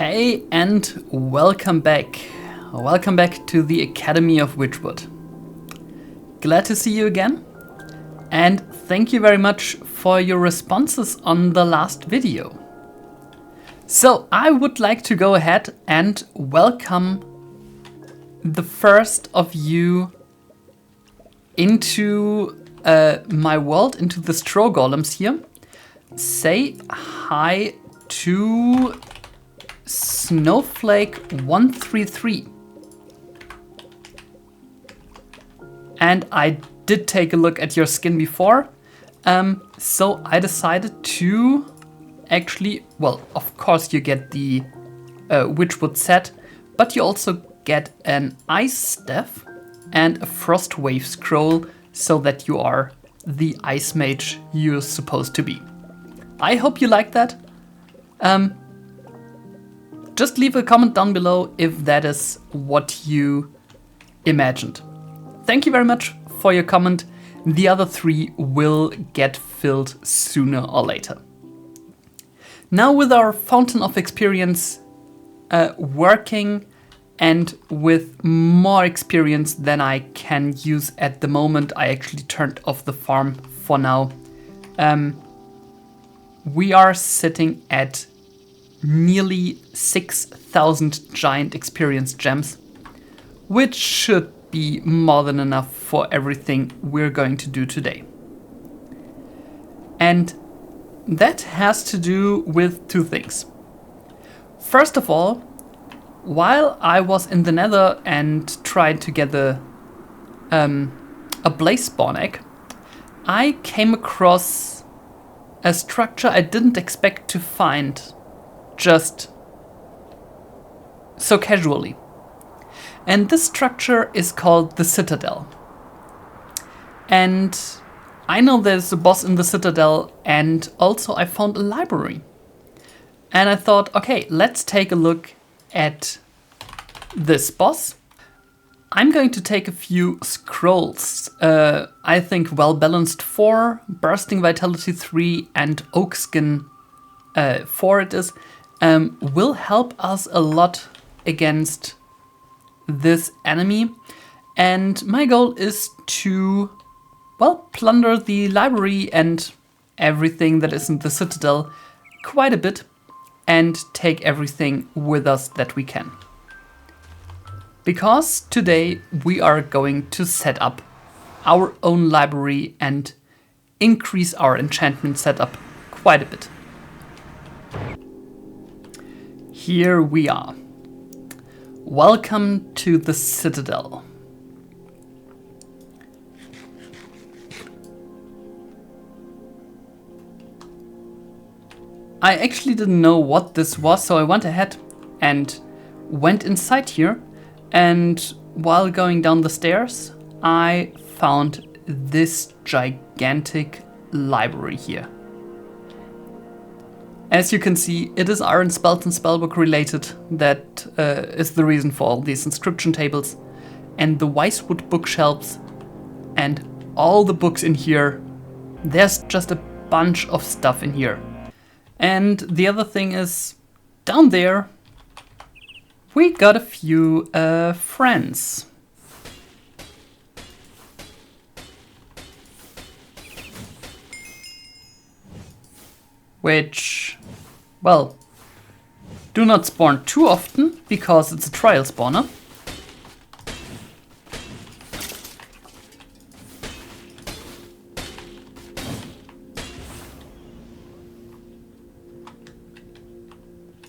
Hey, and welcome back. Welcome back to the Academy of Witchwood. Glad to see you again, and thank you very much for your responses on the last video. So I would like to go ahead and welcome the first of you into my world, into the straw golems here. Say hi to Snowflake 133. And I did take a look at your skin before, so I decided to actually, well, of course you get the Witchwood set, but you also get an ice staff and a frost wave scroll, so that you are the ice mage you're supposed to be. I hope you like that. Just leave a comment down below if that is what you imagined. Thank you very much for your comment. The other three will get filled sooner or later. Now with our Fountain of Experience working and with more experience than I can use at the moment, I actually turned off the farm for now. We are sitting at nearly 6,000 giant experience gems, which should be more than enough for everything we're going to do today. And that has to do with two things. First of all, while I was in the Nether and tried to get a blaze spawn egg, I came across a structure I didn't expect to find just so casually. And this structure is called the Citadel. And I know there's a boss in the Citadel, and also I found a library. And I thought, okay, let's take a look at this boss. I'm going to take a few scrolls. I think Well Balanced 4, Bursting Vitality 3, and Oak Skin 4 it is. Will help us a lot against this enemy. And my goal is to, well, plunder the library and everything that is in the Citadel quite a bit and take everything with us that we can. Because today we are going to set up our own library and increase our enchantment setup quite a bit. Here we are. Welcome to the Citadel. I actually didn't know what this was, so I went ahead and went inside here. And while going down the stairs, I found this gigantic library here. As you can see, it is Iron Spelt and Spellbook related. That is the reason for all these inscription tables and the Wisewood bookshelves and all the books in here. There's just a bunch of stuff in here. And the other thing is, down there, we got a few friends. Which, well, do not spawn too often, because it's a trial spawner.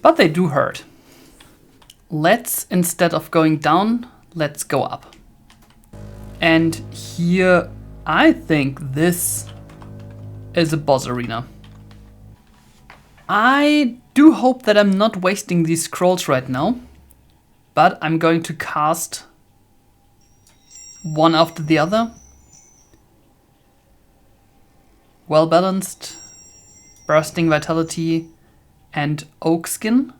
But they do hurt. Let's, instead of going down, let's go up. And here, I think this is a boss arena. I do hope that I'm not wasting these scrolls right now, but I'm going to cast one after the other. Well Balanced, Bursting Vitality, and Oak Skin.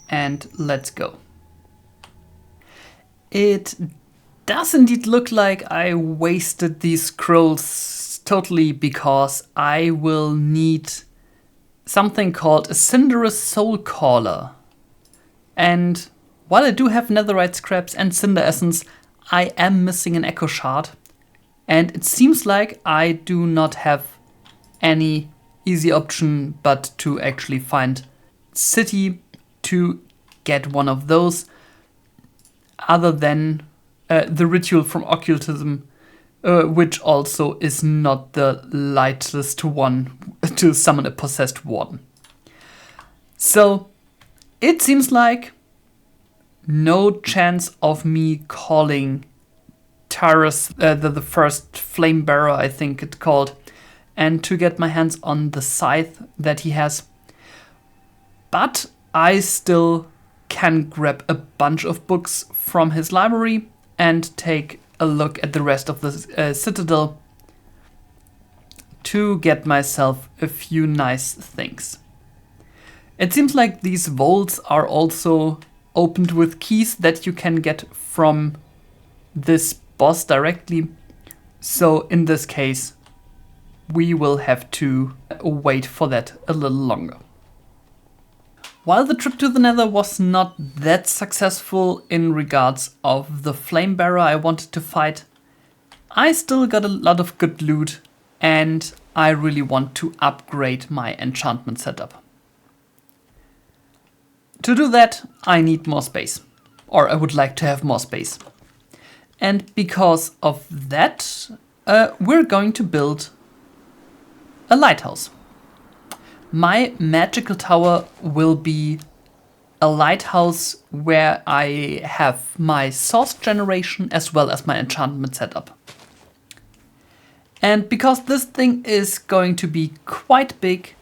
And let's go. It does indeed look like I wasted these scrolls totally, because I will need something called a Cinderous Soul Caller. And while I do have netherite scraps and cinder essence, I am missing an echo shard. And it seems like I do not have any easy option but to actually find city to get one of those, other than the ritual from occultism, which also is not the lightest one to summon a possessed warden. So it seems like no chance of me calling Taurus, the first flame bearer, I think it's called, and to get my hands on the scythe that he has. But I still can grab a bunch of books from his library and take a look at the rest of the citadel to get myself a few nice things. It seems like these vaults are also opened with keys that you can get from this boss directly. So in this case, we will have to wait for that a little longer. While the trip to the Nether was not that successful in regards of the flame bearer I wanted to fight, I still got a lot of good loot and I really want to upgrade my enchantment setup. To do that, I need more space, or I would like to have more space. And because of that, we're going to build a lighthouse. My magical tower will be a lighthouse where I have my source generation as well as my enchantment setup. And because this thing is going to be quite big,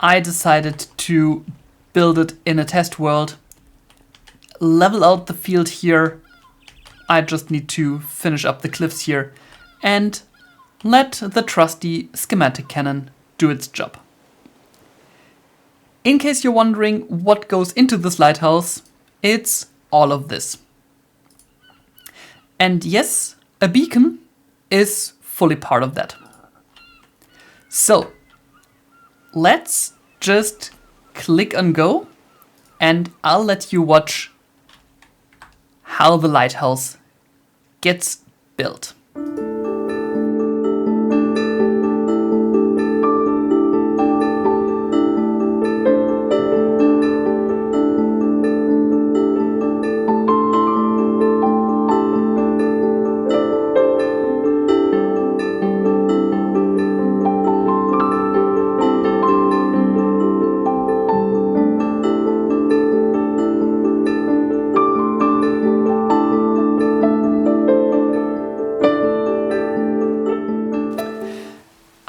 I decided to build it in a test world, level out the field here. I just need to finish up the cliffs here and let the trusty schematic cannon do its job. In case you're wondering what goes into this lighthouse, it's all of this. And yes, a beacon is fully part of that. So let's just click on go and I'll let you watch how the lighthouse gets built.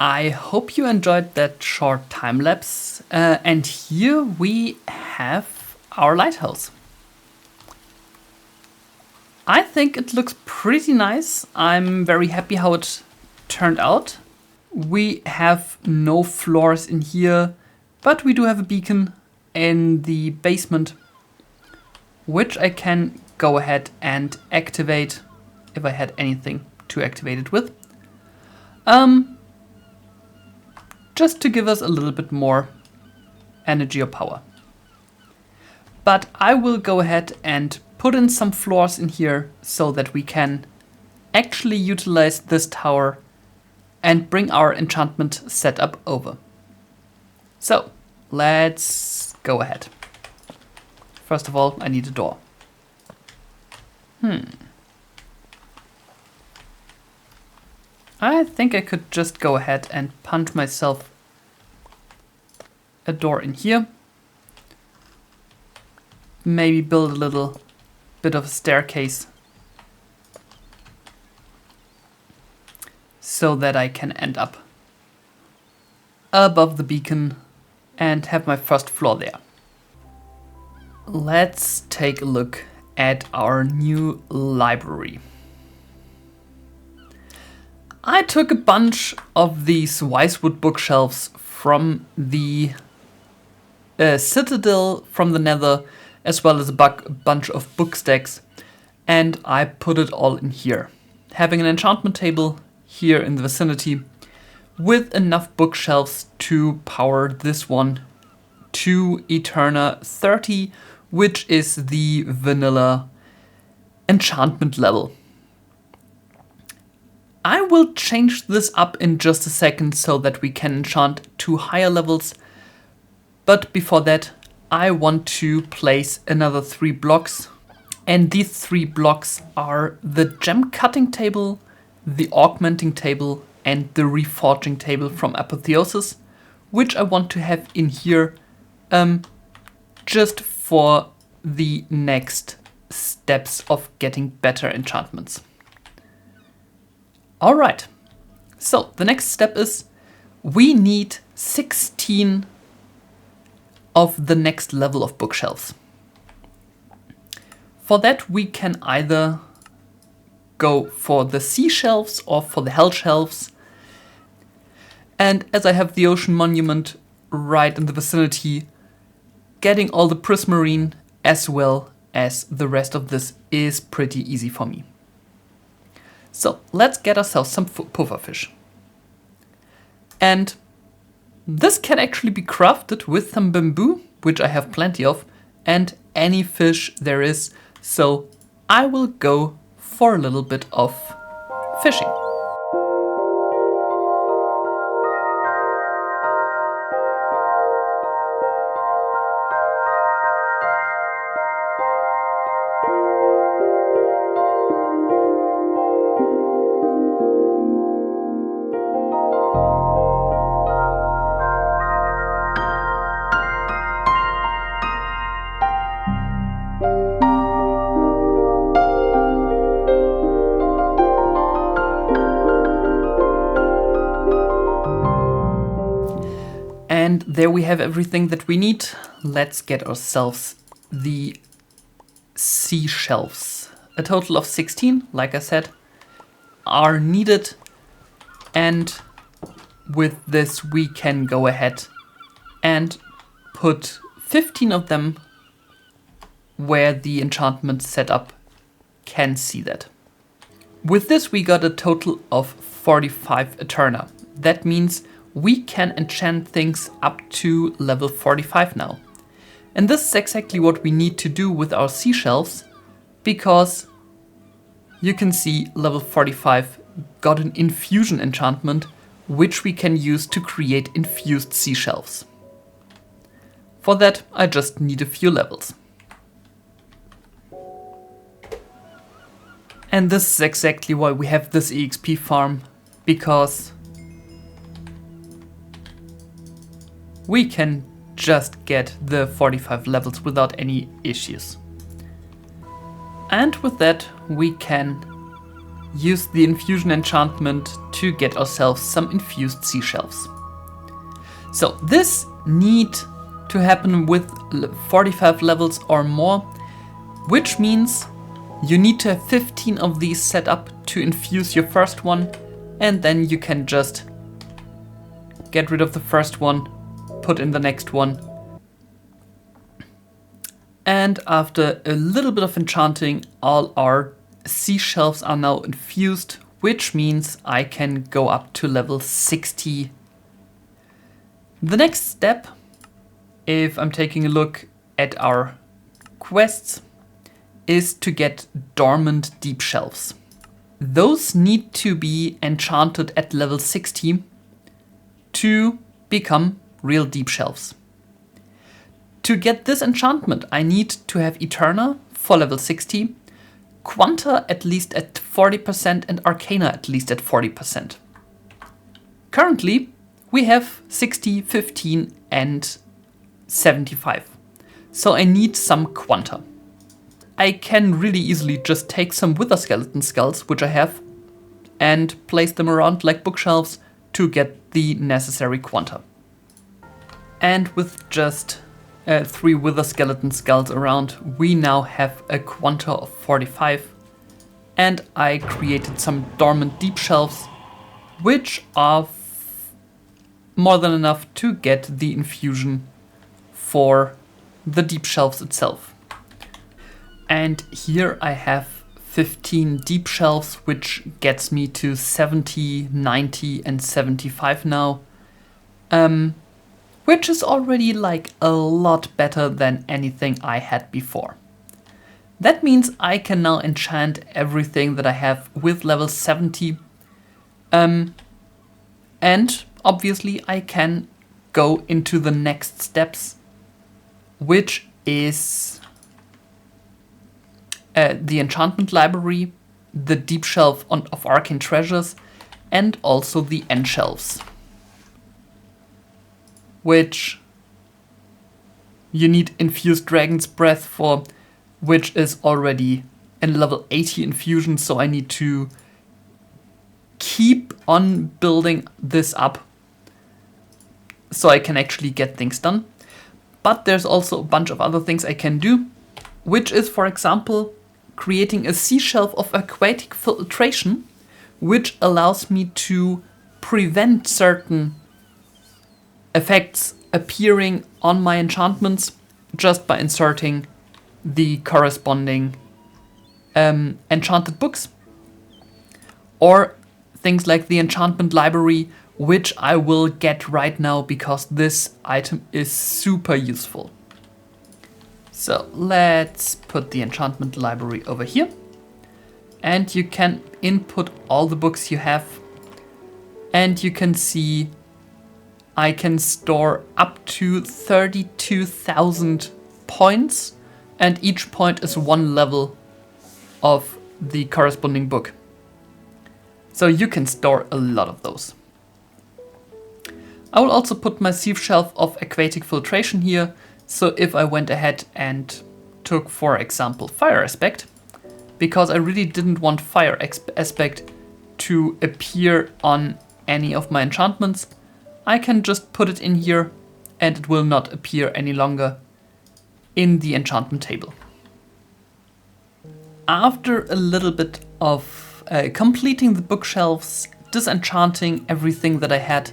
I hope you enjoyed that short time lapse, and here we have our lighthouse. I think it looks pretty nice. I'm very happy how it turned out. We have no floors in here, but we do have a beacon in the basement, which I can go ahead and activate if I had anything to activate it with. Just to give us a little bit more energy or power. But I will go ahead and put in some floors in here so that we can actually utilize this tower and bring our enchantment setup over. So let's go ahead. First of all, I need a door. I think I could just go ahead and punch myself a door in here. Maybe build a little bit of a staircase so that I can end up above the beacon and have my first floor there. Let's take a look at our new library. I took a bunch of these Witchwood bookshelves from the Citadel from the Nether, as well as a bunch of book stacks, and I put it all in here. Having an enchantment table here in the vicinity with enough bookshelves to power this one to Eterna 30, which is the vanilla enchantment level. I will change this up in just a second so that we can enchant to higher levels. But before that, I want to place another 3 blocks. And these 3 blocks are the gem cutting table, the augmenting table, and the reforging table from Apotheosis, which I want to have in here just for the next steps of getting better enchantments. All right, so the next step is we need 16 of the next level of bookshelves. For that, we can either go for the sea shelves or for the hell shelves. And as I have the ocean monument right in the vicinity, getting all the prismarine as well as the rest of this is pretty easy for me. So let's get ourselves some pufferfish. And this can actually be crafted with some bamboo, which I have plenty of, and any fish there is. So I will go for a little bit of fishing. And there we have everything that we need. Let's get ourselves the seashelves. A total of 16, like I said, are needed. And with this, we can go ahead and put 15 of them where the enchantment setup can see that. With this, we got a total of 45 Eterna. That means we can enchant things up to level 45 now. And this is exactly what we need to do with our seashelves, because you can see level 45 got an infusion enchantment, which we can use to create infused seashelves. For that, I just need a few levels. And this is exactly why we have this EXP farm, because we can just get the 45 levels without any issues. And with that, we can use the infusion enchantment to get ourselves some infused seashelves. So this need to happen with 45 levels or more, which means you need to have 15 of these set up to infuse your first one, and then you can just get rid of the first one, put in the next one. And after a little bit of enchanting, all our seashelves are now infused, which means I can go up to level 60. The next step, if I'm taking a look at our quests, is to get dormant deep shelves. Those need to be enchanted at level 60 to become real deep shelves. To get this enchantment, I need to have Eterna for level 60, Quanta at least at 40%, and Arcana at least at 40%. Currently, we have 60, 15, and 75. So I need some Quanta. I can really easily just take some wither skeleton skulls, which I have, and place them around like bookshelves to get the necessary Quanta. And with just 3 wither skeleton skulls around, we now have a Quanta of 45. And I created some dormant deep shelves, which are more than enough to get the infusion for the deep shelves itself. And here I have 15 deep shelves, which gets me to 70, 90, and 75 now. which is already like a lot better than anything I had before. That means I can now enchant everything that I have with level 70. And obviously I can go into the next steps, which is the enchantment library, the deep shelf of arcane treasures, and also the end shelves, which you need infused dragon's breath for, which is already in level 80 infusion, so I need to keep on building this up so I can actually get things done. But there's also a bunch of other things I can do, which is, for example, creating a sea shelf of aquatic filtration, which allows me to prevent certain effects appearing on my enchantments just by inserting the corresponding enchanted books, or things like the enchantment library, which I will get right now because this item is super useful. So let's put the enchantment library over here, and you can input all the books you have, and you can see I can store up to 32,000 points, and each point is one level of the corresponding book. So you can store a lot of those. I will also put my sieve shelf of aquatic filtration here, so if I went ahead and took, for example, fire aspect, because I really didn't want fire aspect to appear on any of my enchantments, I can just put it in here and it will not appear any longer in the enchantment table. After a little bit of completing the bookshelves, disenchanting everything that I had,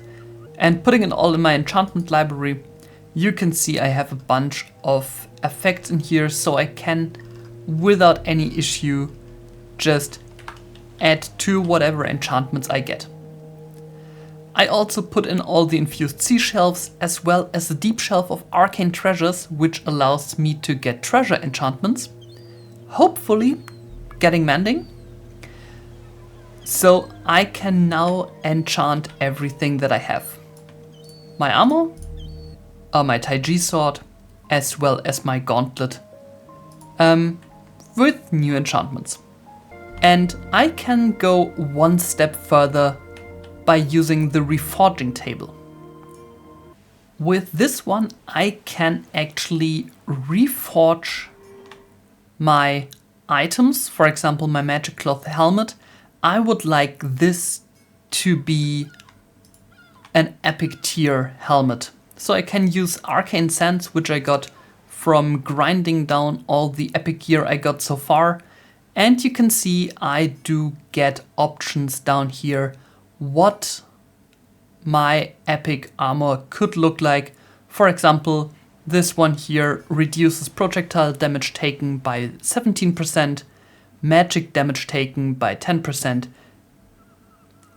and putting it all in my enchantment library, you can see I have a bunch of effects in here, so I can, without any issue, just add to whatever enchantments I get. I also put in all the infused sea shelves, as well as the deep shelf of arcane treasures, which allows me to get treasure enchantments, hopefully getting mending. So I can now enchant everything that I have. My armor, my Taiji sword, as well as my gauntlet, with new enchantments. And I can go one step further by using the reforging table. With this one, I can actually reforge my items. For example, my magic cloth helmet. I would like this to be an epic tier helmet. So I can use arcane sands, which I got from grinding down all the epic gear I got so far. And you can see I do get options down here what my epic armor could look like. For example, this one here reduces projectile damage taken by 17%, magic damage taken by 10%,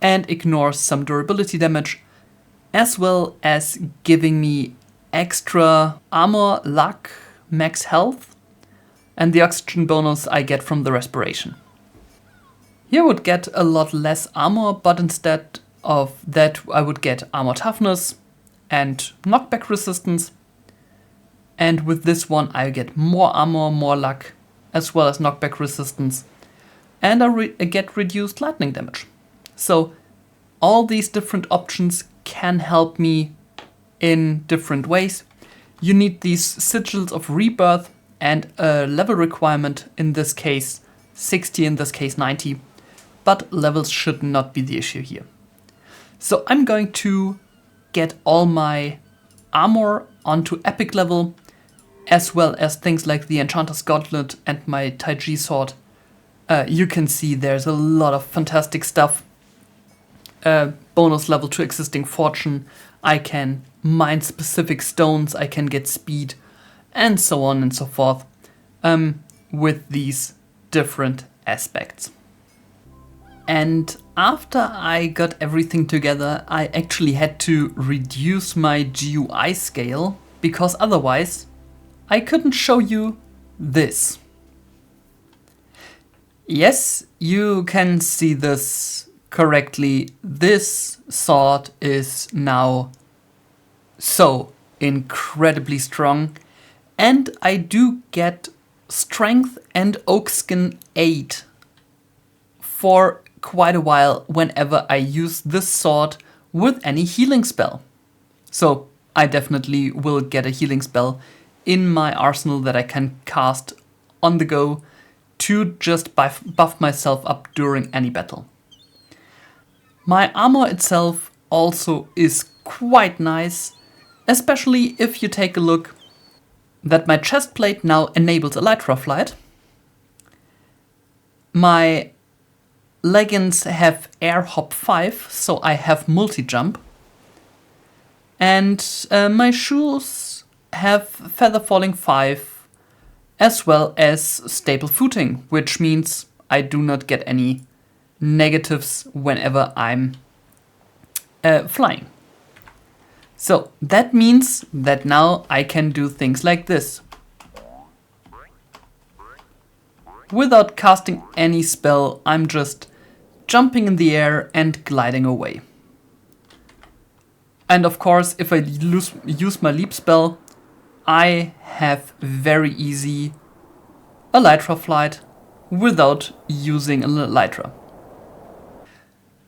and ignores some durability damage, as well as giving me extra armor, luck, max health, and the oxygen bonus I get from the respiration. Here I would get a lot less armor, but instead of that I would get armor toughness and knockback resistance. And with this one I get more armor, more luck, as well as knockback resistance. And I get reduced lightning damage. So all these different options can help me in different ways. You need these sigils of rebirth and a level requirement, in this case 60, in this case 90. But levels should not be the issue here. So I'm going to get all my armor onto epic level, as well as things like the Enchanter's Gauntlet and my Taiji sword. You can see there's a lot of fantastic stuff. Bonus level to existing fortune. I can mine specific stones, I can get speed, and so on and so forth, with these different aspects. And after I got everything together, I actually had to reduce my GUI scale because otherwise I couldn't show you this. Yes, you can see this correctly. This sword is now so incredibly strong, and I do get strength and oak skin 8 for quite a while whenever I use this sword with any healing spell. So I definitely will get a healing spell in my arsenal that I can cast on the go to just buff myself up during any battle. My armor itself also is quite nice, especially if you take a look that my chest plate now enables elytra flight. My leggings have air hop 5, so I have multi-jump. And my shoes have feather falling 5, as well as stable footing, which means I do not get any negatives whenever I'm flying. So that means that now I can do things like this. Without casting any spell, I'm just jumping in the air and gliding away. And of course, if I use my leap spell, I have very easy elytra flight without using an elytra.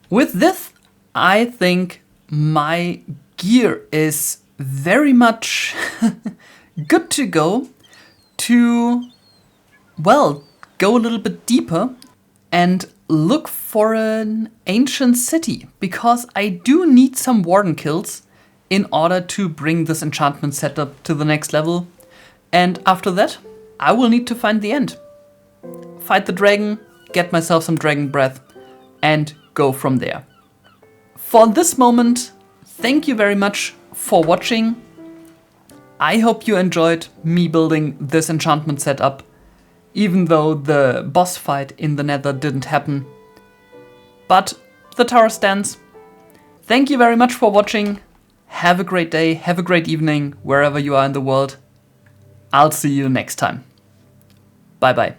With this, I think my gear is very much good to go to, well, go a little bit deeper and look for an ancient city, because I do need some warden kills in order to bring this enchantment setup to the next level. And after that, I will need to find the end. Fight the dragon, get myself some dragon breath, and go from there. For this moment, thank you very much for watching. I hope you enjoyed me building this enchantment setup, even though the boss fight in the Nether didn't happen. But the tower stands. Thank you very much for watching. Have a great day, have a great evening, wherever you are in the world. I'll see you next time. Bye bye.